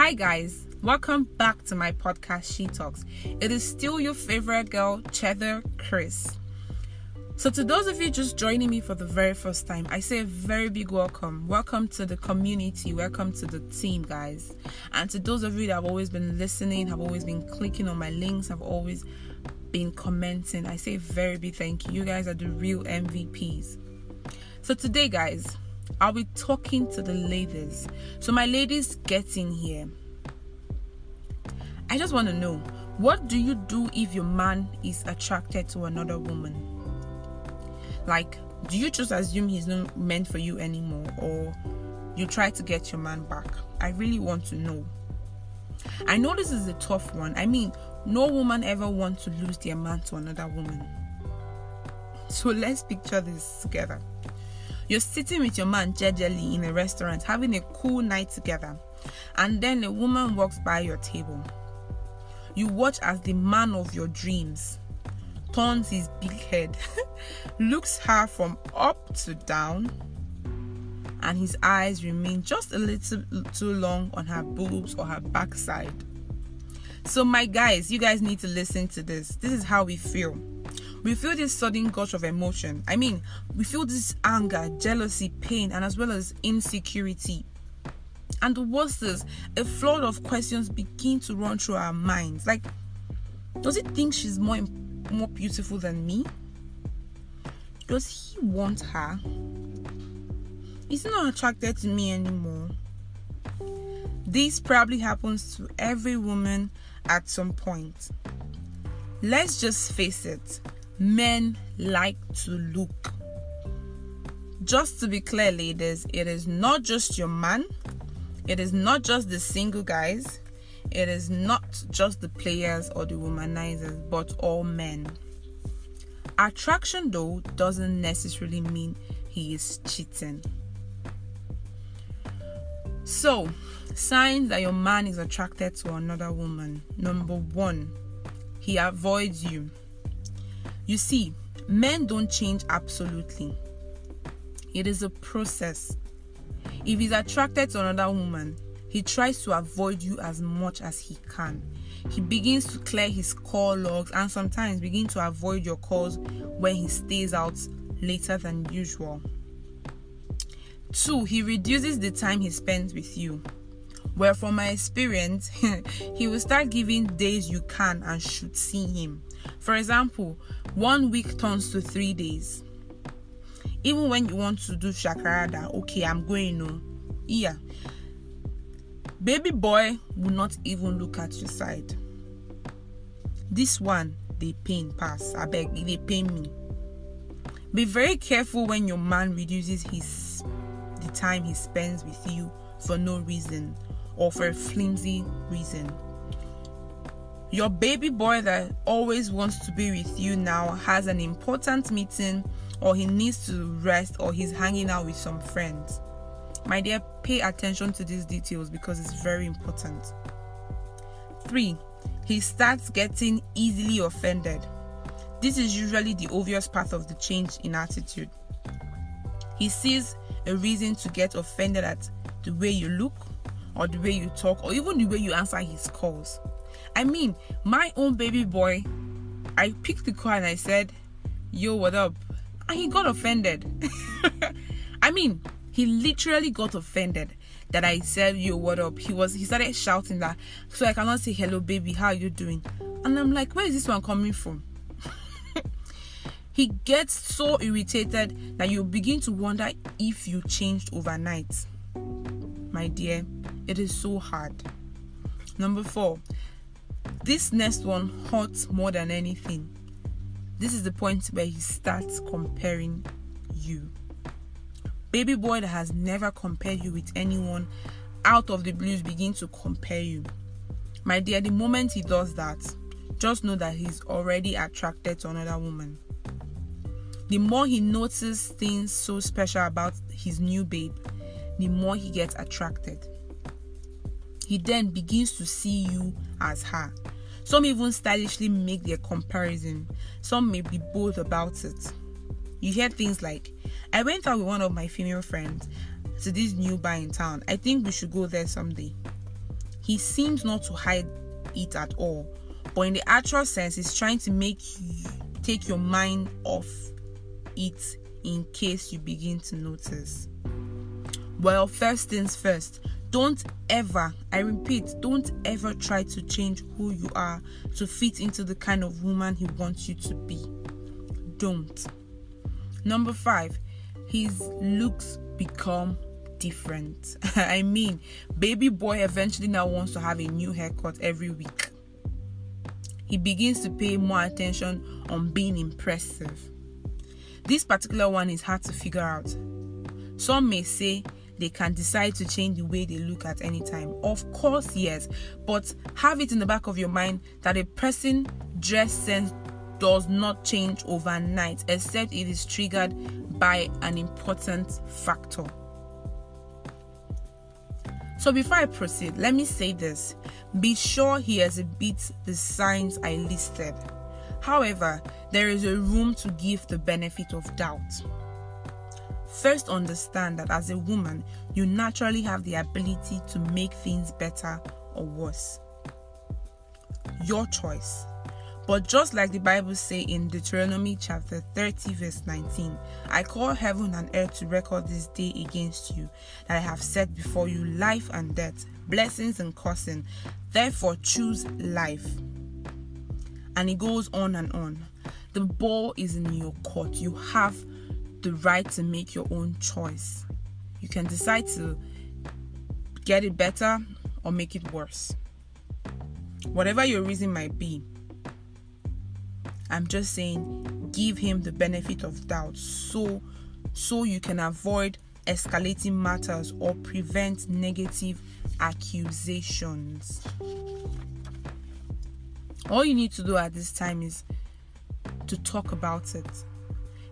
Hi guys, welcome back to my podcast She Talks. It is still your favorite girl, Cheddar Chris. So to those of you just joining me for the very first time, I say a very big welcome. Welcome to the community, welcome to the team, guys. And to those of you that have always been listening, have always been clicking on my links, have always been commenting, I say a very big thank you. You guys are the real MVPs. So today, guys, I'll be talking to the ladies. So my ladies, get in here. I just want to know, what do you do if your man is attracted to another woman? Like, do you just assume he's not meant for you anymore, or you try to get your man back? I really want to know. I know this is a tough one. I mean, no woman ever wants to lose their man to another woman. So let's picture this together. You're sitting with your man gingerly in a restaurant, having a cool night together, and then a woman walks by your table. You watch as the man of your dreams turns his big head, looks her from up to down, and his eyes remain just a little too long on her boobs or her backside. So my guys, you guys need to listen to this. This is how we feel. We feel this sudden gush of emotion. I mean, we feel this anger, jealousy, pain, and as well as insecurity. And the worst is, a flood of questions begin to run through our minds. Like, does he think she's more beautiful than me? Does he want her? Is he not attracted to me anymore? This probably happens to every woman at some point. Let's just face it. Men like to look. Just to be clear, ladies, it is not just your man. It is not just the single guys. It is not just the players or the womanizers, but all men. Attraction, though, doesn't necessarily mean he is cheating. So, signs that your man is attracted to another woman. Number 1, he avoids you. You see, men don't change absolutely. It is a process. If he's attracted to another woman, he tries to avoid you as much as he can. He begins to clear his call logs and sometimes begin to avoid your calls when he stays out later than usual. 2, he reduces the time he spends with you. Well, from my experience, he will start giving days you can and should see him. For example, 1 week turns to 3 days. Even when you want to do shakarada, okay, I'm going no. Yeah. Baby boy will not even look at your side. This one, they pain pass. I beg, they pain me. Be very careful when your man reduces the time he spends with you for no reason or for a flimsy reason. Your baby boy that always wants to be with you now has an important meeting, or he needs to rest, or he's hanging out with some friends. My dear, pay attention to these details because it's very important. 3, he starts getting easily offended. This is usually the obvious path of the change in attitude. He sees a reason to get offended at the way you look, or the way you talk, or even the way you answer his calls. I mean, my own baby boy, I picked the call and I said, "Yo, what up?" And he got offended. I mean, he literally got offended that I said, "Yo, what up?" He started shouting that, so I cannot say, "Hello, baby, how are you doing?" And I'm like, where is this one coming from? He gets so irritated that you begin to wonder if you changed overnight. My dear, it is so hard. Number 4, this next one hurts more than anything. This is the point where he starts comparing you. Baby boy that has never compared you with anyone, out of the blues begin to compare you. My dear, the moment he does that, just know that he's already attracted to another woman. The more he notices things so special about his new babe, the more he gets attracted. He then begins to see you as her. Some even stylishly make their comparison. Some may be bold about it. You hear things like, "I went out with one of my female friends to this new bar in town. I think we should go there someday." He seems not to hide it at all, but in the actual sense, he's trying to make you take your mind off it in case you begin to notice. Well, first things first, don't ever, I repeat, don't ever try to change who you are to fit into the kind of woman he wants you to be. Don't. Number 5, his looks become different. I mean, baby boy eventually now wants to have a new haircut every week. He begins to pay more attention on being impressive. This particular one is hard to figure out. Some may say they can decide to change the way they look at any time. Of course, yes, but have it in the back of your mind that a person's dress sense does not change overnight, except it is triggered by an important factor. So before I proceed, let me say this. Be sure he exhibits the signs I listed. However, there is a room to give the benefit of doubt. First, understand that as a woman, you naturally have the ability to make things better or worse. Your choice. But just like the Bible says in Deuteronomy chapter 30 verse 19, I call heaven and earth to record this day against you, that I have set before you life and death, blessings and cursing. Therefore choose life. And it goes on and on. The ball is in your court. You have the right to make your own choice. You can decide to get it better or make it worse. Whatever your reason might be, I'm just saying, give him the benefit of doubt so you can avoid escalating matters or prevent negative accusations. All you need to do at this time is to talk about it.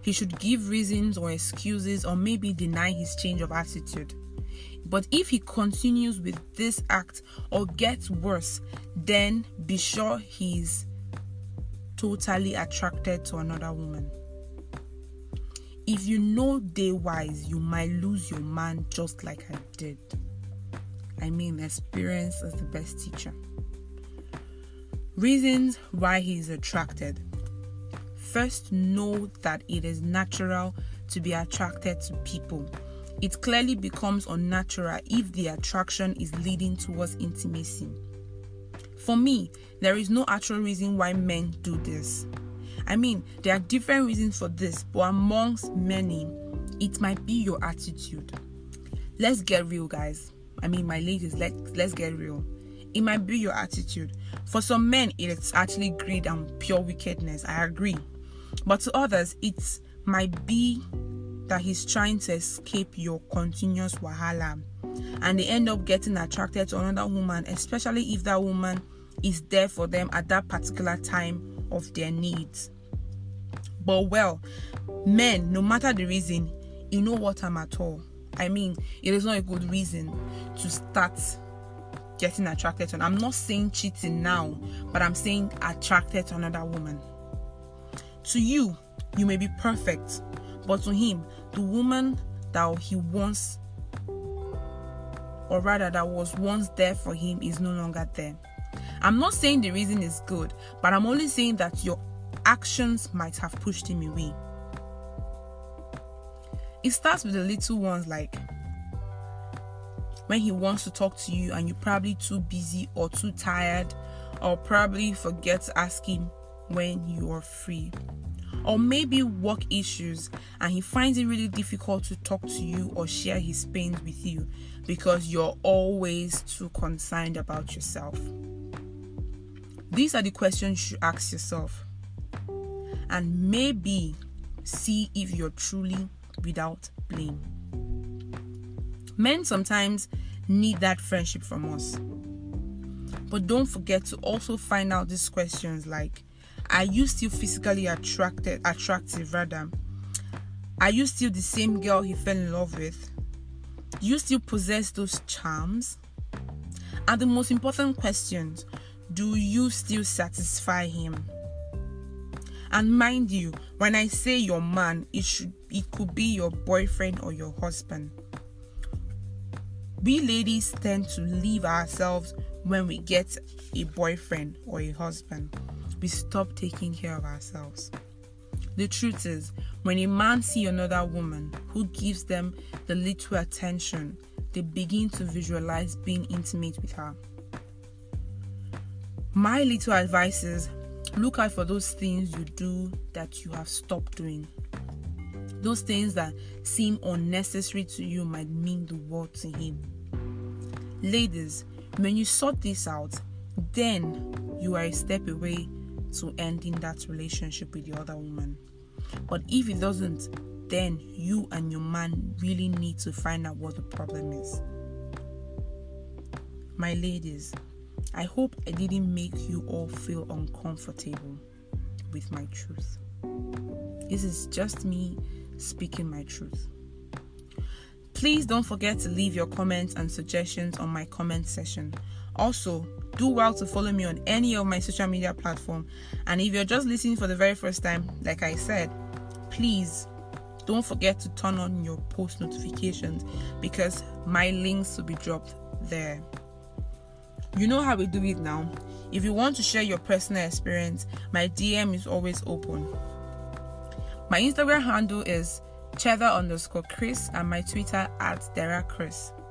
He should give reasons or excuses or maybe deny his change of attitude. But if he continues with this act or gets worse, then be sure he's totally attracted to another woman. If you know day wise, you might lose your man just like I did. I mean, experience is the best teacher. Reasons why he is attracted. First, know that it is natural to be attracted to people. It clearly becomes unnatural if the attraction is leading towards intimacy. For me, there is no actual reason why men do this. I mean, there are different reasons for this, but amongst many, it might be your attitude. Let's get real, guys. I mean, my ladies, let's get real. It might be your attitude. For some men, it's actually greed and pure wickedness. I agree. But to others, it might be that he's trying to escape your continuous wahala, and they end up getting attracted to another woman, especially if that woman is there for them at that particular time of their needs. But well, men, no matter the reason, you know what I'm at all. I mean, it is not a good reason to start getting attracted to. I'm not saying cheating now, but I'm saying attracted to another woman. To you, you may be perfect, but to him, the woman that he wants, or rather that was once there for him, is no longer there. I'm not saying the reason is good, but I'm only saying that your actions might have pushed him away. It starts with the little ones, like when he wants to talk to you and you're probably too busy or too tired, or probably forget to ask him when you are free. Or maybe work issues and he finds it really difficult to talk to you or share his pains with you because you're always too concerned about yourself. These are the questions you ask yourself, and maybe see if you're truly without blame. Men sometimes need that friendship from us, but don't forget to also find out these questions like, are you still physically attractive? Are you still the same girl he fell in love with? Do you still possess those charms? And the most important questions, do you still satisfy him? And mind you, when I say your man, it could be your boyfriend or your husband. We ladies tend to leave ourselves when we get a boyfriend or a husband, we stop taking care of ourselves. The truth is, when a man sees another woman who gives them the little attention, they begin to visualize being intimate with her. My little advice is, look out for those things you do that you have stopped doing. Those things that seem unnecessary to you might mean the world to him. Ladies, when you sort this out, then you are a step away to ending that relationship with the other woman. But if it doesn't, then you and your man really need to find out what the problem is. My ladies, I hope I didn't make you all feel uncomfortable with my truth. This is just me speaking my truth. Please don't forget to leave your comments and suggestions on my comment section. Also, do well to follow me on any of my social media platforms. And if you're just listening for the very first time, like I said, please don't forget to turn on your post notifications because my links will be dropped there. You know how we do it now. If you want to share your personal experience, my DM is always open. My Instagram handle is Cheddar_Chris and my Twitter @DeraChris.